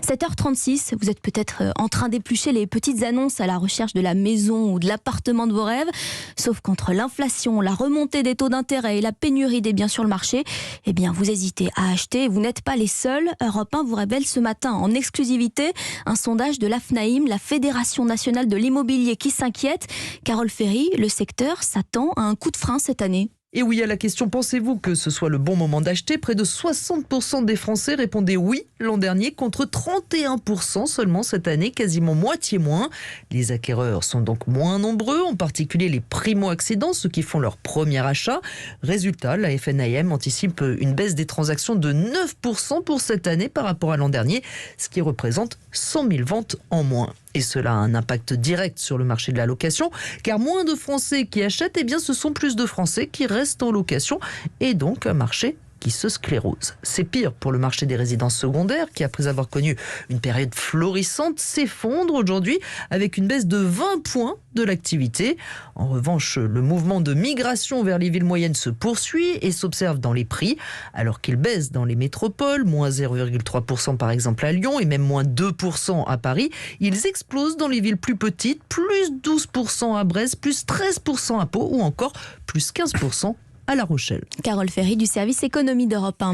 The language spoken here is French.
7h36, vous êtes peut-être en train d'éplucher les petites annonces à la recherche de la maison ou de l'appartement de vos rêves. Sauf qu'entre l'inflation, la remontée des taux d'intérêt et la pénurie des biens sur le marché, eh bien vous hésitez à acheter. Vous n'êtes pas les seuls. Europe 1 vous révèle ce matin en exclusivité un sondage de l'AFNAIM, la Fédération nationale de l'immobilier, qui s'inquiète. Carole Ferry, le secteur s'attend à un coup de frein cette année. Et oui, à la question « Pensez-vous que ce soit le bon moment d'acheter ?», près de 60% des Français répondaient oui l'an dernier, contre 31% seulement cette année, quasiment moitié moins. Les acquéreurs sont donc moins nombreux, en particulier les primo-accédants, ceux qui font leur premier achat. Résultat, la FNAIM anticipe une baisse des transactions de 9% pour cette année par rapport à l'an dernier, ce qui représente 100 000 ventes en moins. Et cela a un impact direct sur le marché de la location, car moins de Français qui achètent, eh bien ce sont plus de Français qui restent en location, et donc un marché qui se sclérose. C'est pire pour le marché des résidences secondaires qui, après avoir connu une période florissante, s'effondre aujourd'hui avec une baisse de 20 points de l'activité. En revanche, le mouvement de migration vers les villes moyennes se poursuit et s'observe dans les prix, alors qu'il baisse dans les métropoles, moins 0,3% par exemple à Lyon et même moins 2% à Paris. Ils explosent dans les villes plus petites, plus 12% à Brest, plus 13% à Pau ou encore plus 15% à La Rochelle. Carole Ferry du service économie d'Europe 1.